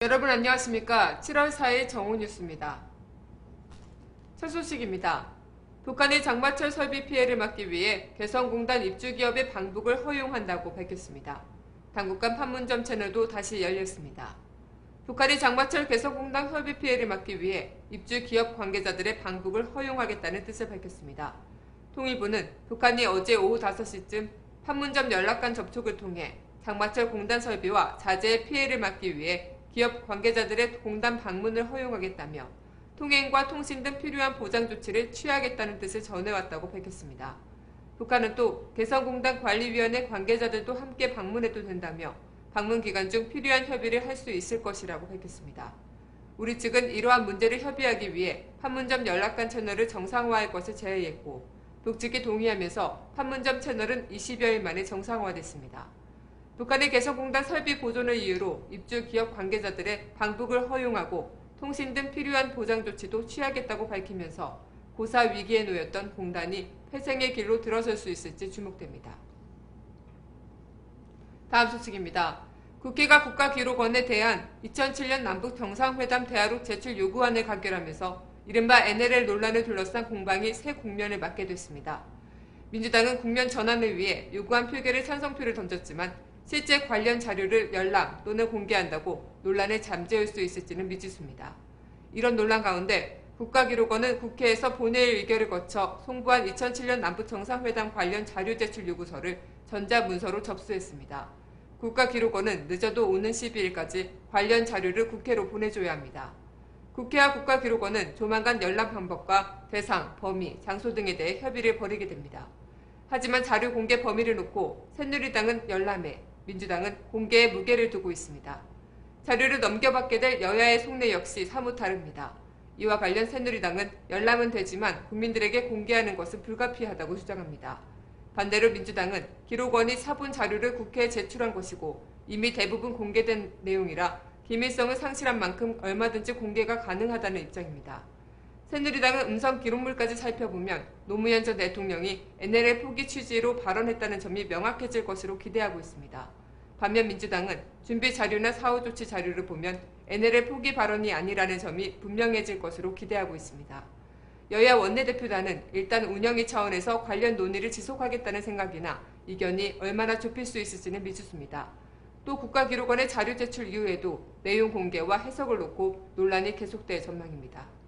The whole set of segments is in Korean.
여러분 안녕하십니까? 7월 4일 정오뉴스입니다. 첫 소식입니다. 북한이 장마철 설비 피해를 막기 위해 개성공단 입주기업의 방북을 허용한다고 밝혔습니다. 당국간 판문점 채널도 다시 열렸습니다. 북한이 장마철 개성공단 설비 피해를 막기 위해 입주기업 관계자들의 방북을 허용하겠다는 뜻을 밝혔습니다. 통일부는 북한이 어제 오후 5시쯤 판문점 연락관 접촉을 통해 장마철 공단 설비와 자재의 피해를 막기 위해 기업 관계자들의 공단 방문을 허용하겠다며 통행과 통신 등 필요한 보장 조치를 취하겠다는 뜻을 전해왔다고 밝혔습니다. 북한은 또 개성공단 관리위원회 관계자들도 함께 방문해도 된다며 방문 기간 중 필요한 협의를 할 수 있을 것이라고 밝혔습니다. 우리 측은 이러한 문제를 협의하기 위해 판문점 연락관 채널을 정상화할 것을 제의했고 북측이 동의하면서 판문점 채널은 20여일 만에 정상화됐습니다. 북한의 개성공단 설비 보존을 이유로 입주 기업 관계자들의 방북을 허용하고 통신 등 필요한 보장 조치도 취하겠다고 밝히면서 고사 위기에 놓였던 공단이 회생의 길로 들어설 수 있을지 주목됩니다. 다음 소식입니다. 국회가 국가기록원에 대한 2007년 남북 정상회담 대화록 제출 요구안을 가결하면서 이른바 NLL 논란을 둘러싼 공방이 새 국면을 맞게 됐습니다. 민주당은 국면 전환을 위해 요구안 표결에 찬성표를 던졌지만 실제 관련 자료를 열람 또는 공개한다고 논란을 잠재울 수 있을지는 미지수입니다. 이런 논란 가운데 국가기록원은 국회에서 본회의 의결을 거쳐 송부한 2007년 남북정상회담 관련 자료 제출 요구서를 전자문서로 접수했습니다. 국가기록원은 늦어도 오는 12일까지 관련 자료를 국회로 보내줘야 합니다. 국회와 국가기록원은 조만간 열람 방법과 대상, 범위, 장소 등에 대해 협의를 벌이게 됩니다. 하지만 자료 공개 범위를 놓고 새누리당은 열람에, 민주당은 공개에 무게를 두고 있습니다. 자료를 넘겨받게 될 여야의 속내 역시 사뭇 다릅니다. 이와 관련 새누리당은 열람은 되지만 국민들에게 공개하는 것은 불가피하다고 주장합니다. 반대로 민주당은 기록원이 사본 자료를 국회에 제출한 것이고 이미 대부분 공개된 내용이라 기밀성을 상실한 만큼 얼마든지 공개가 가능하다는 입장입니다. 새누리당은 음성 기록물까지 살펴보면 노무현 전 대통령이 NLL 포기 취지로 발언했다는 점이 명확해질 것으로 기대하고 있습니다. 반면 민주당은 준비 자료나 사후 조치 자료를 보면 NLL 포기 발언이 아니라는 점이 분명해질 것으로 기대하고 있습니다. 여야 원내대표단은 일단 운영위 차원에서 관련 논의를 지속하겠다는 생각이나 이견이 얼마나 좁힐 수 있을지는 미지수입니다. 또 국가기록원의 자료 제출 이후에도 내용 공개와 해석을 놓고 논란이 계속될 전망입니다.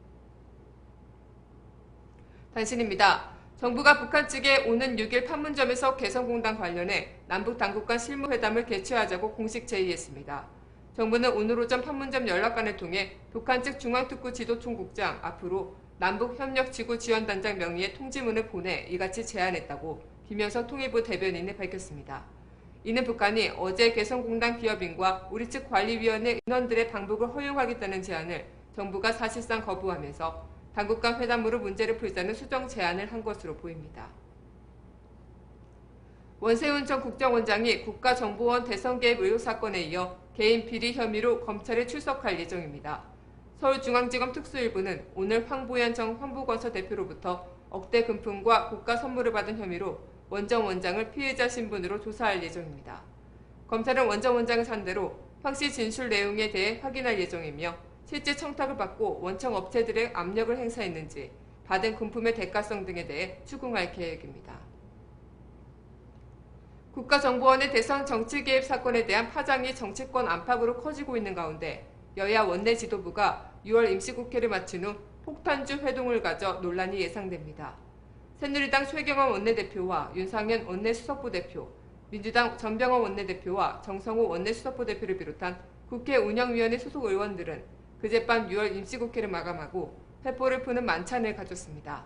단신입니다. 정부가 북한 측에 오는 6일 판문점에서 개성공단 관련해 남북 당국 간 실무회담을 개최하자고 공식 제의했습니다. 정부는 오늘 오전 판문점 연락관을 통해 북한 측 중앙특구 지도총국장 앞으로 남북협력지구지원단장 명의의 통지문을 보내 이같이 제안했다고 김여서 통일부 대변인이 밝혔습니다. 이는 북한이 어제 개성공단 기업인과 우리 측 관리위원회 인원들의 방북을 허용하겠다는 제안을 정부가 사실상 거부하면서 당국 간 회담으로 문제를 풀자는 수정 제안을 한 것으로 보입니다. 원세훈 전 국정원장이 국가정보원 대선 개입 의혹 사건에 이어 개인 비리 혐의로 검찰에 출석할 예정입니다. 서울중앙지검 특수일부는 오늘 황보현 전 황보건설 대표로부터 억대 금품과 고가 선물을 받은 혐의로 원 전 원장을 피해자 신분으로 조사할 예정입니다. 검찰은 원 전 원장을 상대로 황씨 진술 내용에 대해 확인할 예정이며 실제 청탁을 받고 원청 업체들의 압력을 행사했는지, 받은 금품의 대가성 등에 대해 추궁할 계획입니다. 국가정보원의 대선 정치개입 사건에 대한 파장이 정치권 안팎으로 커지고 있는 가운데 여야 원내 지도부가 6월 임시국회를 마친 후 폭탄주 회동을 가져 논란이 예상됩니다. 새누리당 최경환 원내대표와 윤상현 원내수석부 대표, 민주당 전병헌 원내대표와 정성호 원내수석부 대표를 비롯한 국회 운영위원회 소속 의원들은 그젯밤 6월 임시국회를 마감하고 회포를 푸는 만찬을 가졌습니다.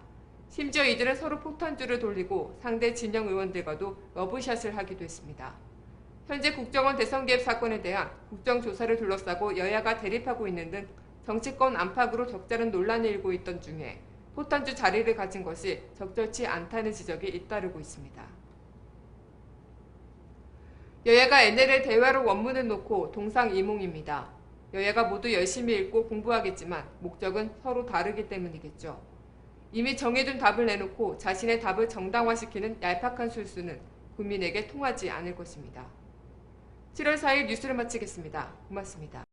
심지어 이들은 서로 폭탄주를 돌리고 상대 진영 의원들과도 러브샷을 하기도 했습니다. 현재 국정원 대선 개입 사건에 대한 국정조사를 둘러싸고 여야가 대립하고 있는 등 정치권 안팎으로 적잖은 논란이 일고 있던 중에 폭탄주 자리를 가진 것이 적절치 않다는 지적이 잇따르고 있습니다. 여야가 NLL 대화록 원문을 놓고 동상이몽입니다. 여야가 모두 열심히 읽고 공부하겠지만 목적은 서로 다르기 때문이겠죠. 이미 정해둔 답을 내놓고 자신의 답을 정당화시키는 얄팍한 술수는 국민에게 통하지 않을 것입니다. 7월 4일 뉴스를 마치겠습니다. 고맙습니다.